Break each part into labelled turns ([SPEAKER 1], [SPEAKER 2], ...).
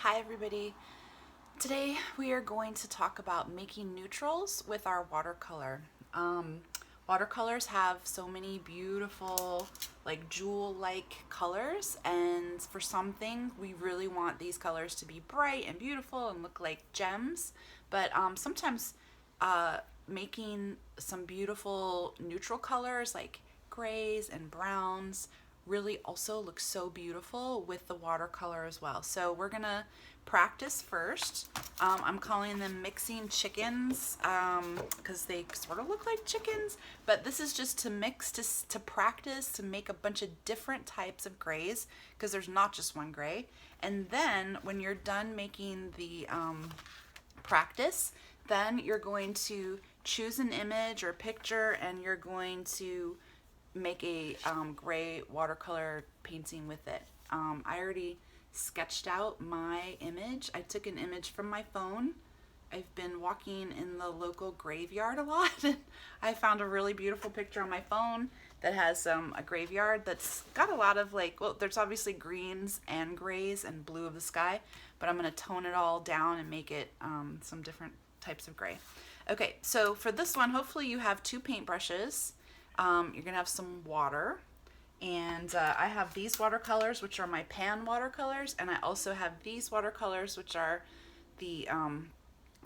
[SPEAKER 1] Hi everybody. Today we are going to talk about making neutrals with our watercolor. Watercolors have so many beautiful like jewel-like colors, and for some things we really want these colors to be bright and beautiful and look like gems, but sometimes making some beautiful neutral colors like grays and browns really also looks so beautiful with the watercolor as well. So we're gonna practice first. I'm calling them mixing chickens because they sort of look like chickens, but this is just to mix, to practice, to make a bunch of different types of grays because there's not just one gray. And then when you're done making the practice, then you're going to choose an image or picture and you're going to make a gray watercolor painting with it. I already sketched out my image. I took an image from my phone. I've been walking in the local graveyard a lot. I found a really beautiful picture on my phone that has a graveyard that's got a lot of well, there's obviously greens and grays and blue of the sky, but I'm going to tone it all down and make it some different types of gray. Okay, so for this one, hopefully you have two paintbrushes. You're gonna have some water, and I have these watercolors, which are my pan watercolors, and I also have these watercolors, which are the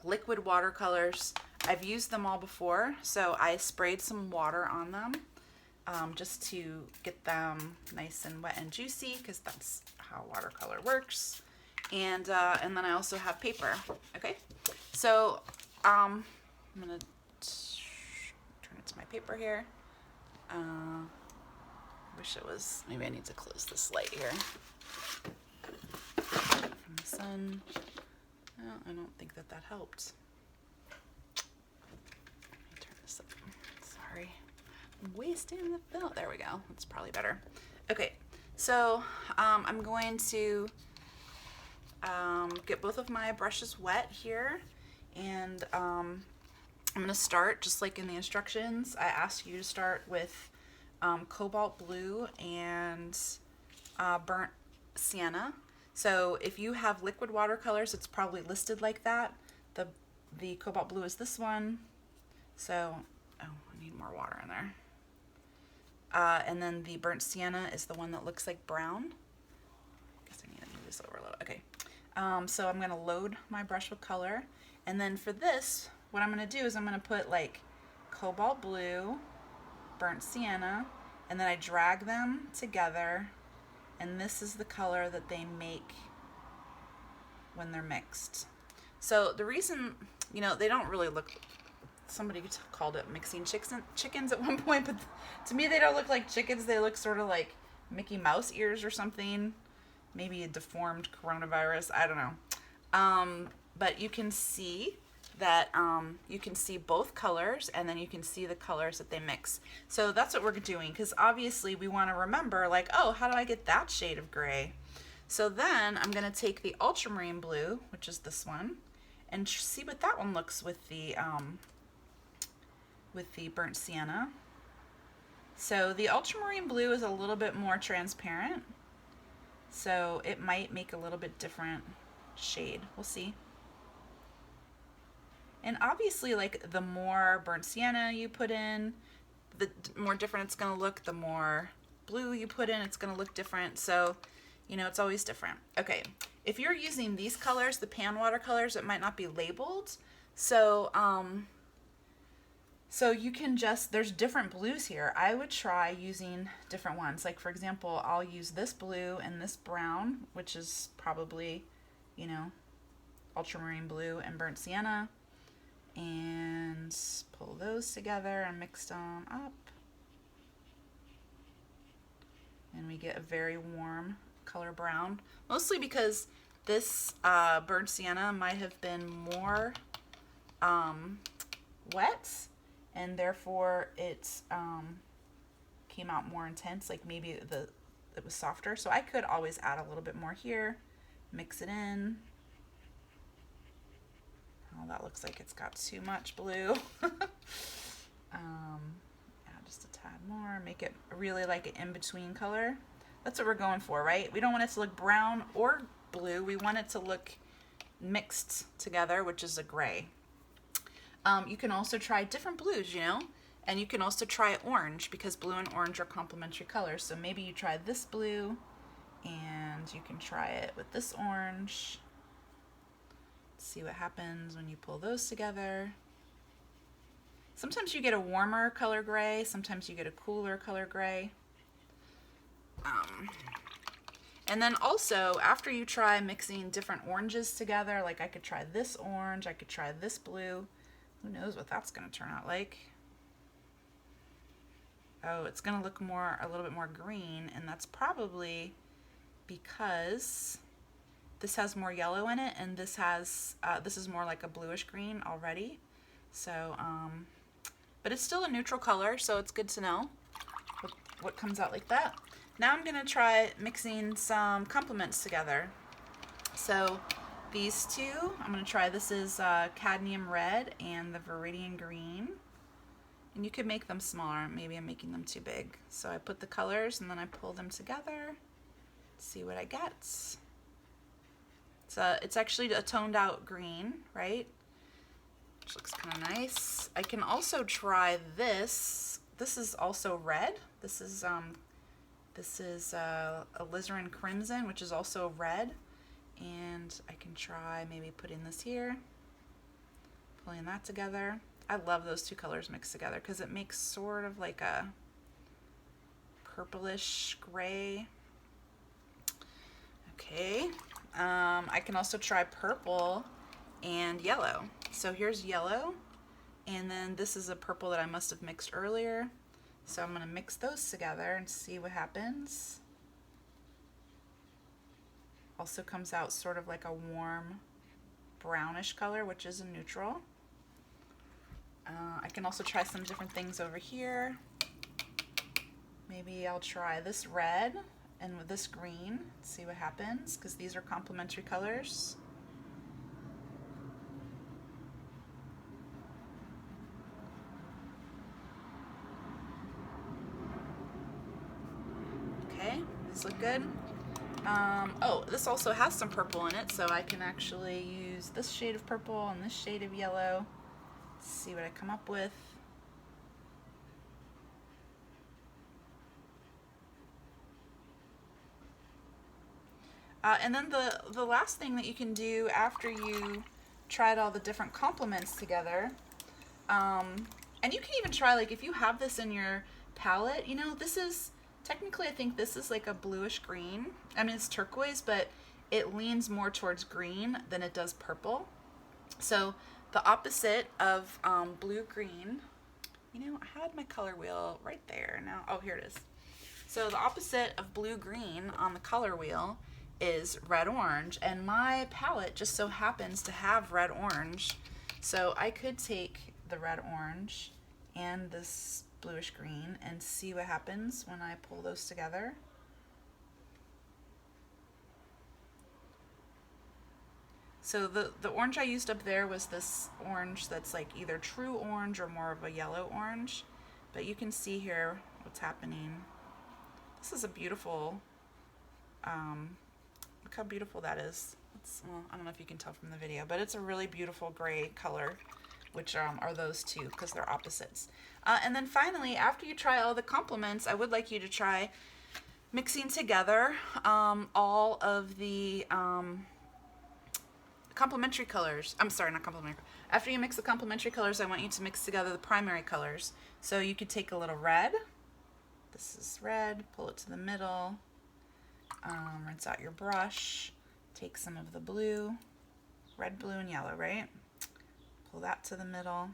[SPEAKER 1] liquid watercolors. I've used them all before, so I sprayed some water on them just to get them nice and wet and juicy, because that's how watercolor works. And then I also have paper. Okay, so I'm gonna turn it to my paper here. Wish it was, maybe I need to close this light here from the sun. No, I don't think that helped. Let me turn this up. Sorry, I'm wasting the film. There we go. That's probably better. Okay, so I'm going to get both of my brushes wet here, and I'm going to start just like in the instructions. I asked you to start with cobalt blue and burnt sienna. So if you have liquid watercolors, it's probably listed like that. The cobalt blue is this one. So, oh, I need more water in there. And then the burnt sienna is the one that looks like brown. I guess I need to move this over a little. Okay. So I'm going to load my brush with color. And then for this, what I'm going to do is I'm going to put like cobalt blue, burnt sienna, and then I drag them together, and this is the color that they make when they're mixed. So the reason, they don't really look, somebody called it mixing chickens at one point, but to me they don't look like chickens. They look sort of like Mickey Mouse ears or something, maybe a deformed coronavirus, I don't know. But you can see that you can see both colors, and then you can see the colors that they mix. So that's what we're doing, because obviously we want to remember, like, oh, how do I get that shade of gray? So then I'm going to take the ultramarine blue, which is this one, and see what that one looks with the burnt sienna. So the ultramarine blue is a little bit more transparent, so it might make a little bit different shade. We'll see. And obviously, like, the more burnt sienna you put in, the more different it's going to look. The more blue you put in, it's going to look different. So, it's always different. Okay, if you're using these colors, the pan watercolors, it might not be labeled. So, so you can just, there's different blues here. I would try using different ones. Like, for example, I'll use this blue and this brown, which is probably, ultramarine blue and burnt sienna. And pull those together and mix them up. And we get a very warm color brown, mostly because this burnt sienna might have been more wet, and therefore it came out more intense, like maybe it was softer. So I could always add a little bit more here, mix it in. Oh, that looks like it's got too much blue. Yeah, just a tad more, make it really like an in-between color. That's what we're going for, right? We don't want it to look brown or blue. We want it to look mixed together, which is a gray. You can also try different blues, you know, and you can also try orange because blue and orange are complementary colors. So maybe you try this blue and you can try it with this orange. See what happens when you pull those together. Sometimes you get a warmer color gray, sometimes you get a cooler color gray. And then also, after you try mixing different oranges together, like I could try this orange, I could try this blue. Who knows what that's going to turn out like? Oh, it's going to look a little bit more green, and that's probably because this has more yellow in it, and this is more like a bluish green already. So, but it's still a neutral color, so it's good to know what comes out like that. Now I'm going to try mixing some complements together. So these two, I'm going to try, this is cadmium red and the viridian green. And you could make them smaller. Maybe I'm making them too big. So I put the colors and then I pull them together. See what I get. It's actually a toned out green, right? Which looks kind of nice. I can also try this. This is also red. This is alizarin crimson, which is also red. And I can try maybe putting this here, pulling that together. I love those two colors mixed together because it makes sort of like a purplish gray. Okay, I can also try purple and yellow. So here's yellow, and then this is a purple that I must have mixed earlier. So I'm going to mix those together and see what happens. Also comes out sort of like a warm brownish color, which is a neutral. I can also try some different things over here. Maybe I'll try this red and with this green, see what happens, because these are complementary colors. Okay, these look good. Oh, this also has some purple in it, so I can actually use this shade of purple and this shade of yellow. Let's see what I come up with. And then the last thing that you can do after you tried all the different complements together, and you can even try, like, if you have this in your palette, you know, this is technically, I think this is like a bluish green. I mean, it's turquoise, but it leans more towards green than it does purple. So the opposite of blue-green, you know, I had my color wheel right there now. Oh, here it is. So the opposite of blue-green on the color wheel is red-orange, and my palette just so happens to have red-orange. So I could take the red-orange and this bluish green and see what happens when I pull those together. So the orange I used up there was this orange that's like either true orange or more of a yellow orange. But you can see here what's happening. This is a beautiful, look how beautiful that is. Well, I don't know if you can tell from the video, but it's a really beautiful gray color, which are those two because they're opposites. And then finally, after you try all the complements, I would like you to try mixing together all of the complementary colors. I'm sorry, not complementary. After you mix the complementary colors, I want you to mix together the primary colors. So you could take a little red. This is red. Pull it to the middle. Rinse out your brush. Take some of the blue. Red, blue, and yellow, right? Pull that to the middle.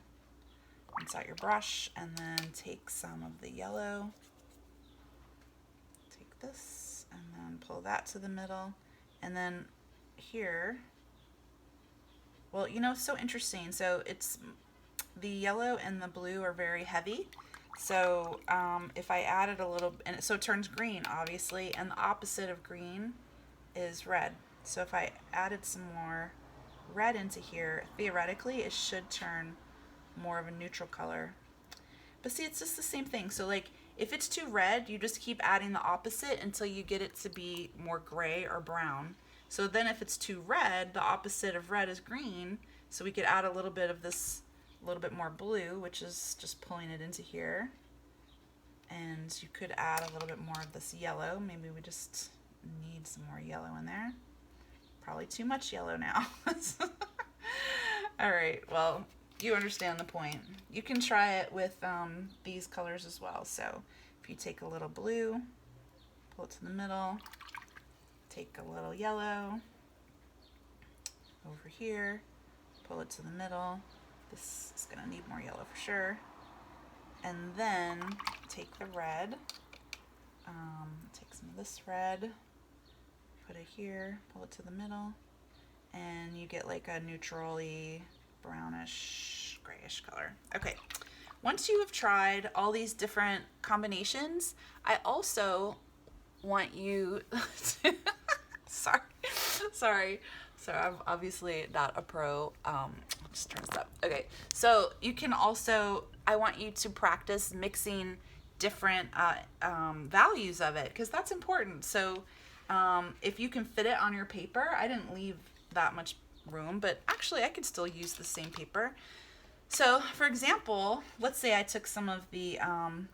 [SPEAKER 1] Rinse out your brush, and then take some of the yellow. Take this, and then pull that to the middle. And then here, well, you know, so interesting. So it's the yellow and the blue are very heavy. So if I added a little, and so it turns green, obviously, and the opposite of green is red. So if I added some more red into here, theoretically, it should turn more of a neutral color. But see, it's just the same thing. So like, if it's too red, you just keep adding the opposite until you get it to be more gray or brown. So then if it's too red, the opposite of red is green. So we could add a little bit of this, a little bit more blue, which is just pulling it into here. And you could add a little bit more of this yellow. Maybe we just need some more yellow in there. Probably too much yellow now. All right, well, you understand the point. You can try it with these colors as well. So if you take a little blue, pull it to the middle, take a little yellow over here, pull it to the middle. This is gonna need more yellow for sure. And then take the red, take some of this red, put it here, pull it to the middle, and you get like a neutrally brownish, grayish color. Okay, once you have tried all these different combinations, I also want you to sorry, I'm obviously not a pro. Just turn this up. Okay, so you can also, I want you to practice mixing different values of it, because that's important. So if you can fit it on your paper, I didn't leave that much room, but actually I could still use the same paper. So for example, let's say I took some of the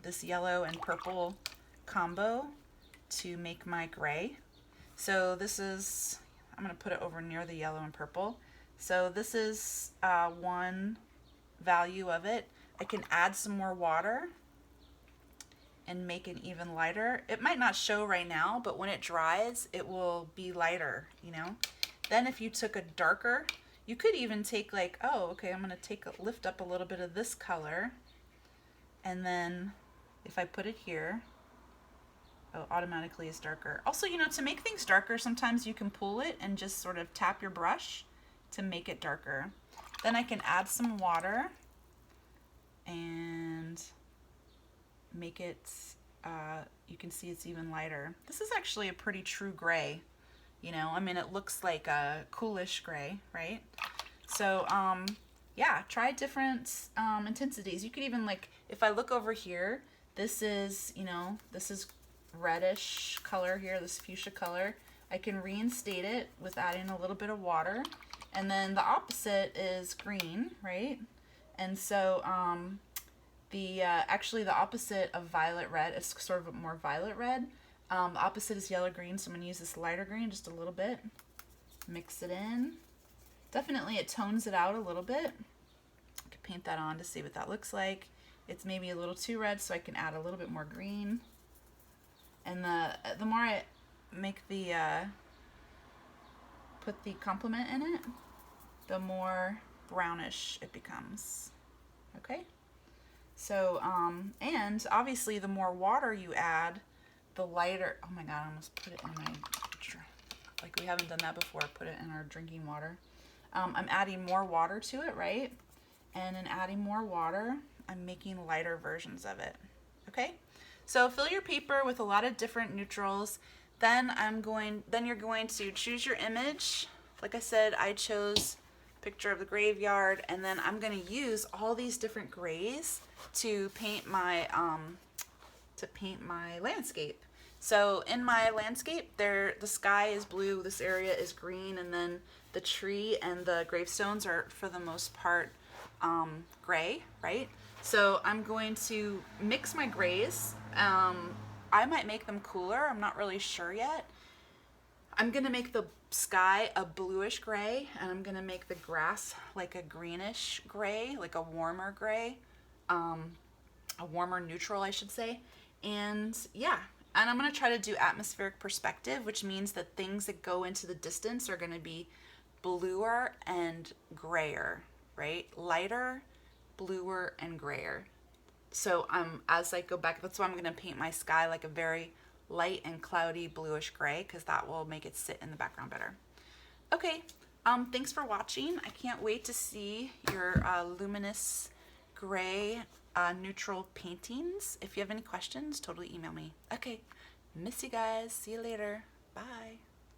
[SPEAKER 1] this yellow and purple combo to make my gray. So this is, I'm going to put it over near the yellow and purple. So this is one value of it. I can add some more water and make it even lighter. It might not show right now, but when it dries, it will be lighter, you know? Then if you took a darker, you could even take like, oh, okay, I'm gonna lift up a little bit of this color. And then if I put it here, oh, automatically it's darker. Also, you know, to make things darker, sometimes you can pull it and just sort of tap your brush to make it darker. Then I can add some water and make it, you can see it's even lighter. This is actually a pretty true gray, you know, I mean, it looks like a coolish gray, right? So, yeah, try different intensities. You could even, like, if I look over here, this is, you know, this is reddish color here, this fuchsia color. I can reinstate it with adding a little bit of water. And then the opposite is green, right? And so actually the opposite of violet red, it's sort of a more violet red. The opposite is yellow green, so I'm going to use this lighter green just a little bit. Mix it in. Definitely it tones it out a little bit. I can paint that on to see what that looks like. It's maybe a little too red, so I can add a little bit more green. And the more I make the put the complement in it, the more brownish it becomes. Okay? So, and obviously the more water you add, the lighter, oh my god, I almost put it in my, like we haven't done that before, put it in our drinking water. I'm adding more water to it, right? And in adding more water, I'm making lighter versions of it. Okay? So fill your paper with a lot of different neutrals. Then you're going to choose your image. Like I said, I chose picture of the graveyard, and then I'm going to use all these different grays to paint my landscape. So in my landscape, the sky is blue, this area is green, and then the tree and the gravestones are for the most part gray, right? So I'm going to mix my grays. I might make them cooler, I'm not really sure yet. I'm gonna make the sky a bluish gray, and I'm gonna make the grass like a greenish gray, like a warmer gray, a warmer neutral, I should say. And yeah, and I'm gonna try to do atmospheric perspective, which means that things that go into the distance are gonna be bluer and grayer, right? Lighter, bluer, and grayer. So as I go back, that's why I'm gonna paint my sky like a very light and cloudy bluish gray, because that will make it sit in the background better. Okay, thanks for watching. I can't wait to see your luminous gray neutral paintings. If you have any questions, totally email me. Okay, miss you guys. See you later. Bye.